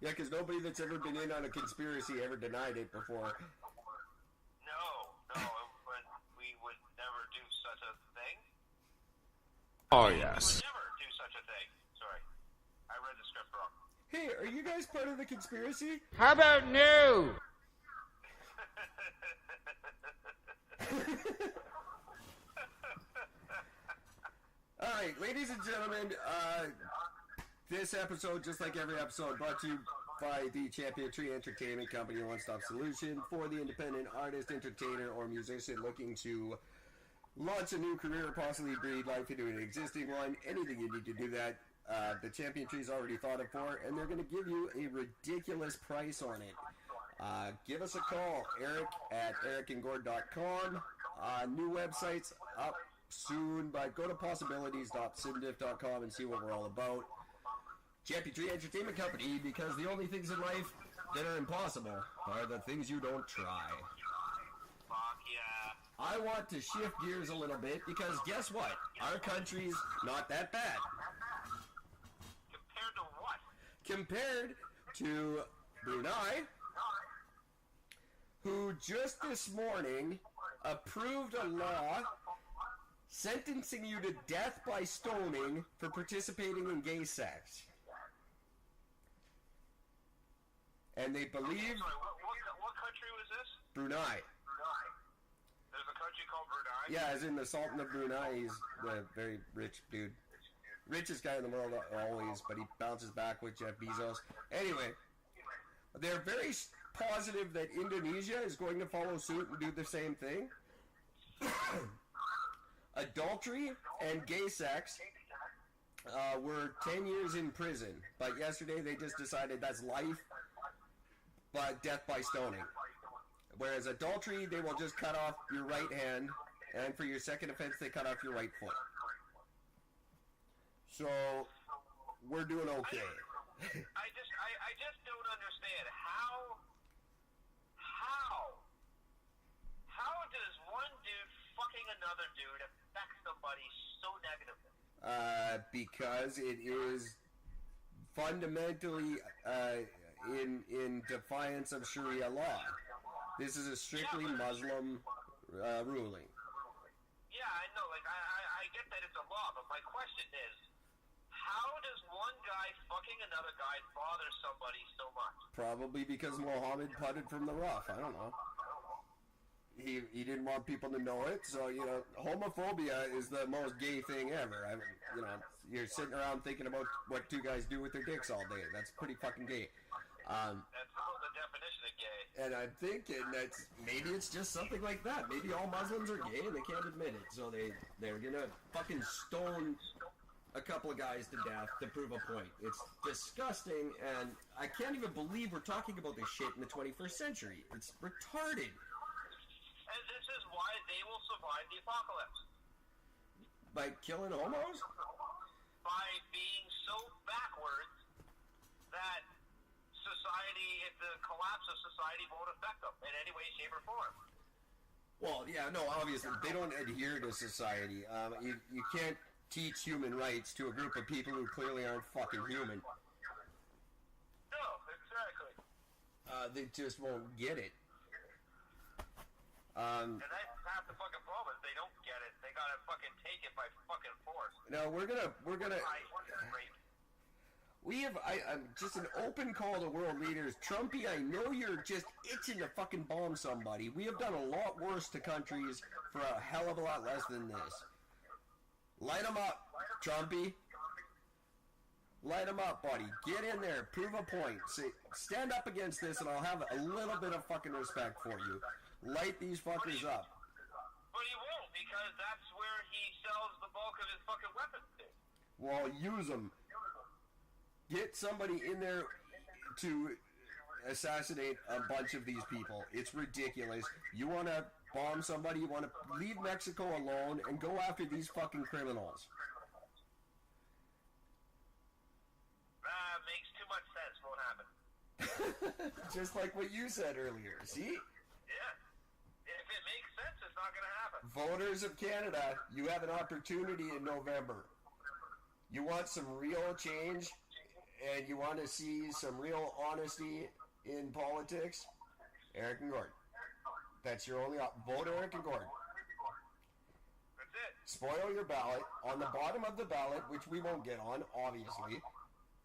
Yeah, because nobody that's ever been in on a conspiracy ever denied it before. No, but we would never do such a thing. Oh, We yes. would never do such a thing. Sorry. I read the script wrong. Hey, are you guys part of the conspiracy? How about no? Alright, ladies and gentlemen, this episode, just like every episode, brought to you by the Champion Tree Entertainment Company, a one-stop solution for the independent artist, entertainer, or musician looking to launch a new career or possibly breathe life into an existing one. Anything you need to do that, the Champion Tree's already thought of for, and they're going to give you a ridiculous price on it. Give us a call, Eric at ericandgord.com. New websites up soon, but go to possibilities.simdiff.com and see what we're all about. Champion Tree Entertainment Company, because the only things in life that are impossible are the things you don't try. Fuck yeah. I want to shift gears a little bit because guess what? Our country's not that bad. Compared to what? Compared to Brunei, who just this morning approved a law sentencing you to death by stoning for participating in gay sex. And they believe... Sorry, what country was this? Brunei. There's a country called Brunei? Yeah, as in the Sultan of Brunei. He's the very rich dude. Richest guy in the world always, but he bounces back with Jeff Bezos. Anyway, they're very positive that Indonesia is going to follow suit and do the same thing. Adultery and gay sex were 10 years in prison, but yesterday they just decided that's life, but death by stoning. Whereas adultery, they will just cut off your right hand, and for your second offense, they cut off your right foot. So, we're doing okay. I just don't understand how does one dude fucking another dude affect somebody so negatively? Because it is fundamentally in defiance of Sharia law. This is a strictly Muslim ruling. Yeah, I know. Like, I get that it's a law, but my question is, how does one guy fucking another guy bother somebody so much? Probably because Muhammad putted from the rough. I don't know. He didn't want people to know it, so, you know, homophobia is the most gay thing ever. I mean, you know, you're sitting around thinking about what two guys do with their dicks all day. That's pretty fucking gay. That's the definition of gay. And I'm thinking that's maybe it's just something like that. Maybe all Muslims are gay and they can't admit it, so they're gonna fucking stone a couple of guys to death to prove a point. It's disgusting, and I can't even believe we're talking about this shit in the 21st century. It's retarded. And this is why they will survive the apocalypse. By killing homos? By being so backwards that society, the collapse of society won't affect them in any way, shape, or form. Well, yeah, no, obviously, they don't adhere to society. You can't teach human rights to a group of people who clearly aren't fucking human. No, exactly. They just won't get it. And that's half the fucking problem. They don't get it. They gotta fucking take it by fucking force. No, we're gonna. We have just an open call to world leaders. Trumpy, I know you're just itching to fucking bomb somebody. We have done a lot worse to countries for a hell of a lot less than this. Light them up, Trumpy. Light them up, buddy. Get in there. Prove a point. Say, stand up against this, and I'll have a little bit of fucking respect for you. Light these fuckers up. But he won't, because that's where he sells the bulk of his fucking weapons to. Well, use them. Get somebody in there to assassinate a bunch of these people. It's ridiculous. You want to bomb somebody, you want to leave Mexico alone and go after these fucking criminals. Makes too much sense. Won't happen. Just like what you said earlier. See? Yeah. If it makes sense, it's not going to happen. Voters of Canada, you have an opportunity in November. You want some real change and you want to see some real honesty in politics, Eric and Gord. That's your only vote, Eric and Gord. That's it. Spoil your ballot. On the bottom of the ballot, which we won't get on, obviously,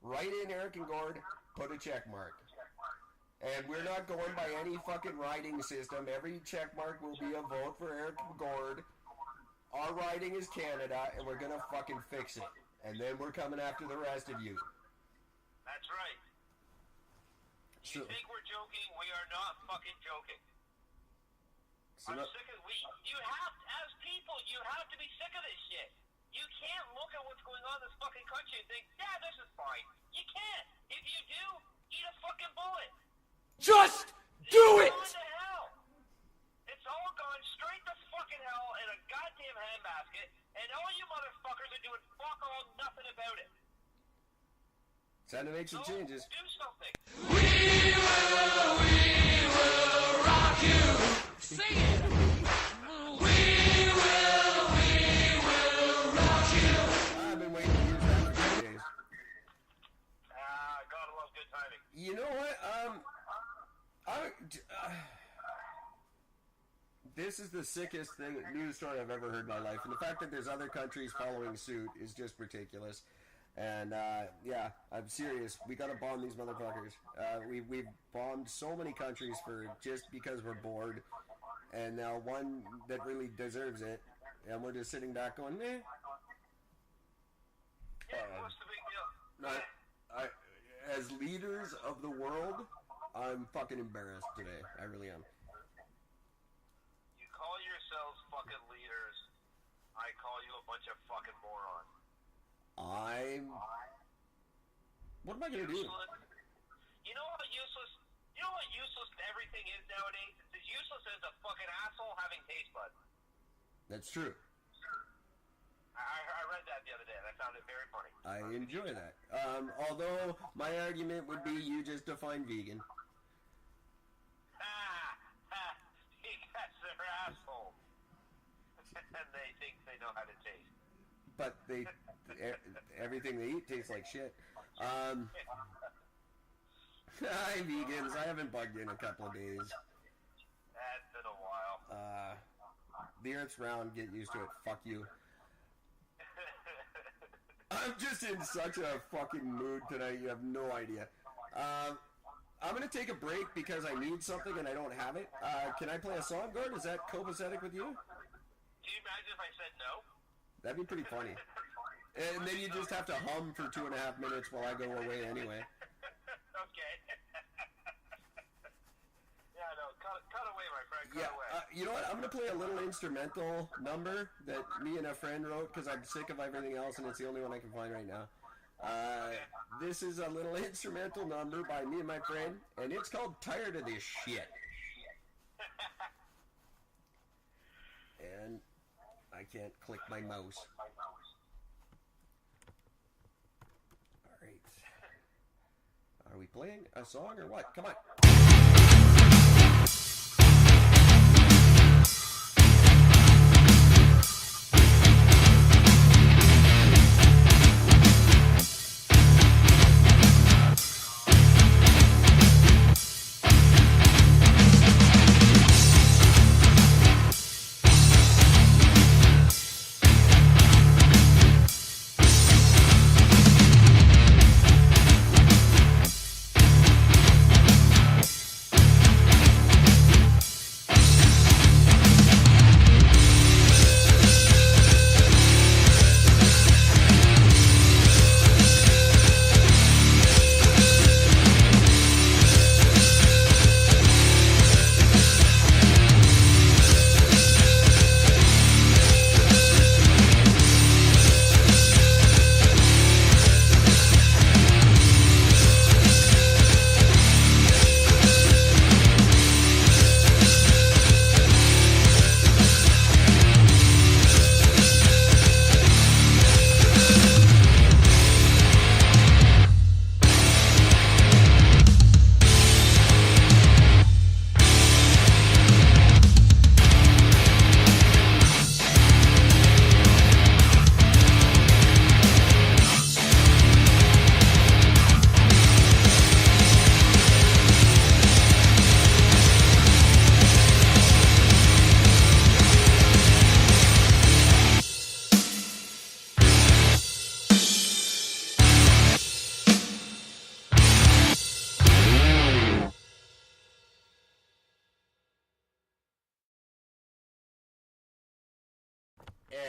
write in Eric and Gord, put a check mark. And we're not going by any fucking writing system. Every check mark will be a vote for Eric and Gord. Our riding is Canada, and we're gonna fucking fix it. And then we're coming after the rest of you. That's right. You think we're joking? We are not fucking joking. I'm sick of you have as people, you have to be sick of this shit. You can't look at what's going on in this fucking country and think, yeah, this is fine. You can't. If you do, eat a fucking bullet. Just do it! It's gone to hell. It's all gone straight to fucking hell in a goddamn handbasket, and all you motherfuckers are doing fuck all nothing about it. Time to make some changes. Do something. We will rock you. Sing it. We will rock you. I've been waiting to use that for 2 days. Gotta love good timing. You know what? This is the sickest news story I've ever heard in my life, and the fact that there's other countries following suit is just ridiculous. And yeah, I'm serious. We gotta bomb these motherfuckers. We've bombed so many countries for just because we're bored, and now one that really deserves it, and we're just sitting back going, meh. Yeah, what's the big deal? As leaders of the world, I'm fucking embarrassed today. I really am. You call yourselves fucking leaders. I call you a bunch of fucking morons. What am I gonna do? You know what useless? You know what useless everything is nowadays? It's as useless as a fucking asshole having taste buds. That's true. I read that the other day and I found it very funny. I enjoy that. Although my argument would be you just define vegan. Because they're assholes. And they think they know how to taste. But everything they eat tastes like shit. Hi vegans, I haven't bugged in a couple of days. That's been a while. The Earth's round, get used to it. Fuck you. I'm just in such a fucking mood tonight, you have no idea. I'm gonna take a break because I need something and I don't have it. Can I play a song, Gord? Is that copacetic with you? Do you imagine if I said no? That'd be pretty funny. And then you just have to hum for 2.5 minutes while I go away anyway. Okay. Yeah, no, cut away, my friend, cut away. You know what? I'm going to play a little instrumental number that me and a friend wrote because I'm sick of everything else and it's the only one I can find right now. This is a little instrumental number by me and my friend, and it's called Tired of This Shit. And I can't click my mouse. Alright. Are we playing a song or what? Come on.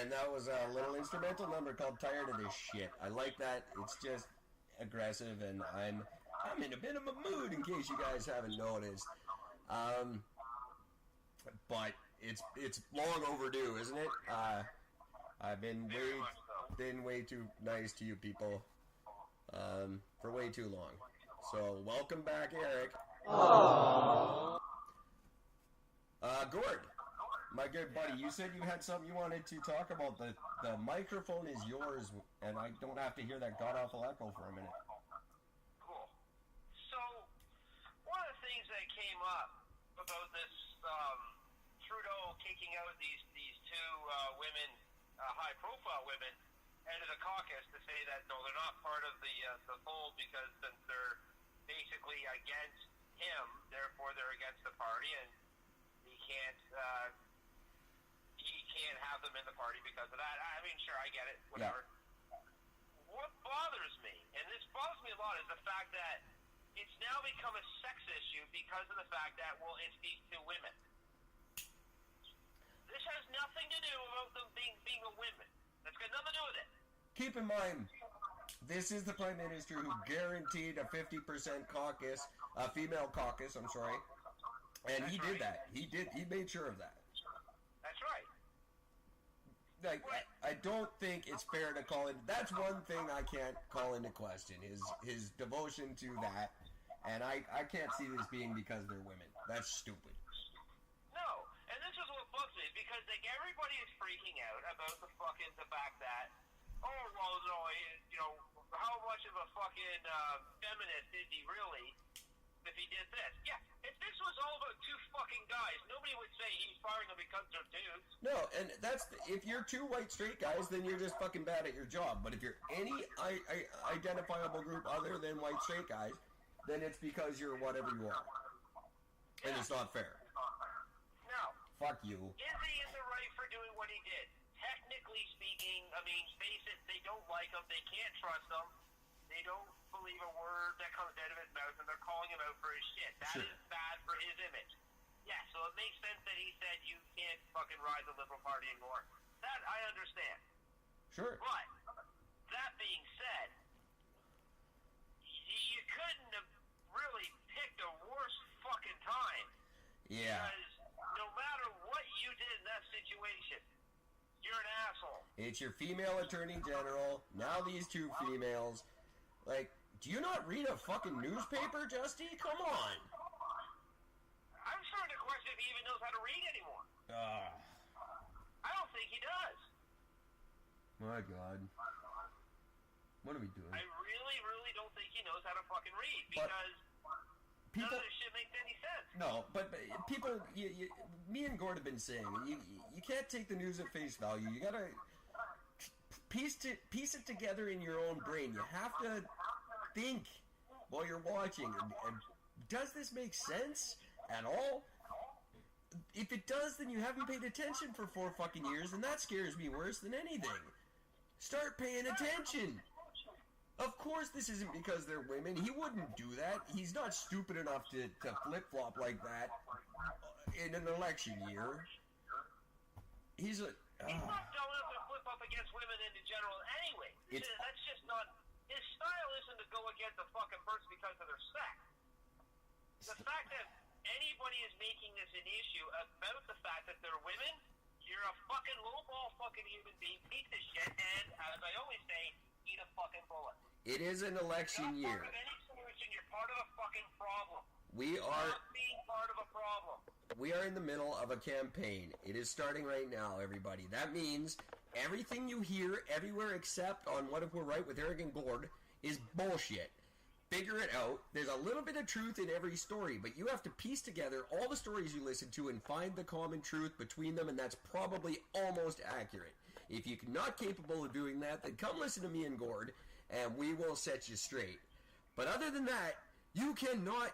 And that was a little instrumental number called Tired of This Shit. I like that. It's just aggressive, and I'm in a bit of a mood, in case you guys haven't noticed. But it's long overdue, isn't it? I've been way too nice to you people for way too long. So welcome back, Eric. Aww. Gord, my good buddy, you said you had something you wanted to talk about. The microphone is yours, and I don't have to hear that god-awful echo for a minute. Cool. So, one of the things that came up about this Trudeau kicking out these two women, high-profile women, out of the caucus to say that, no, they're not part of the fold because since they're basically against him, therefore they're against the party, and he can't have them in the party because of that. I mean, sure, I get it, whatever. Yeah. What bothers me, and this bothers me a lot, is the fact that it's now become a sex issue because of the fact that, well, it's these two women. This has nothing to do about them being a woman. That's got nothing to do with it. Keep in mind, this is the Prime Minister who guaranteed a 50% caucus, a female caucus, I'm sorry. And he did that. He made sure of that. That's right. Like, I don't think it's fair to call it. That's one thing I can't call into question, his devotion to that. And I can't see this being because they're women. That's stupid. No, and this is what bugs me, because like everybody is freaking out about the fact that, oh, well, no, you know, how much of a fucking feminist is he really if he did this? Yeah, if this was all about two fucking guys, nobody would say he's firing them because they're dudes. No, and if you're two white straight guys, then you're just fucking bad at your job. But if you're any identifiable group other than white straight guys, then it's because you're whatever you are. And it's not fair. No. Fuck you. Is he in the right for doing what he did? Technically speaking, I mean, face it, they don't like him, they can't trust him, they don't believe a word that comes out of his mouth, and they're calling him out for his shit. That is bad for his image. Yeah, so it makes sense that he said you can't fucking ride the Liberal Party anymore. That I understand. Sure. But, that being said, you couldn't have really picked a worse fucking time. Yeah. Because no matter what you did in that situation, you're an asshole. It's your female attorney general, now these two females. Like, do you not read a fucking newspaper, Justy? Come on. I'm starting to question if he even knows how to read anymore. I don't think he does. My God. What are we doing? I really, really don't think he knows how to fucking read, because none of this shit makes any sense. No, but people, me and Gord have been saying, you can't take the news at face value. You gotta piece it together in your own brain. You have to think while you're watching. And does this make sense at all? If it does, then you haven't paid attention for 4 fucking years, and that scares me worse than anything. Start paying attention. Of course this isn't because they're women. He wouldn't do that. He's not stupid enough to flip-flop like that in an election year. He's not dumb enough to flip up against women in general anyway. That's just not... His style isn't to go against a fucking person because of their sex. The fact that anybody is making this an issue about the fact that they're women, you're a fucking lowball fucking human being, piece of shit, and as I always say, eat a fucking bullet. It is an election year. You're not part of any solution, you're part of a fucking problem. We are not being part of a problem. We are in the middle of a campaign. It is starting right now, everybody. That means everything you hear everywhere except on What If We're Right with Eric and Gord is bullshit. Figure it out. There's a little bit of truth in every story, but you have to piece together all the stories you listen to and find the common truth between them, and that's probably almost accurate. If you're not capable of doing that, then come listen to me and Gord, and we will set you straight. But other than that, you cannot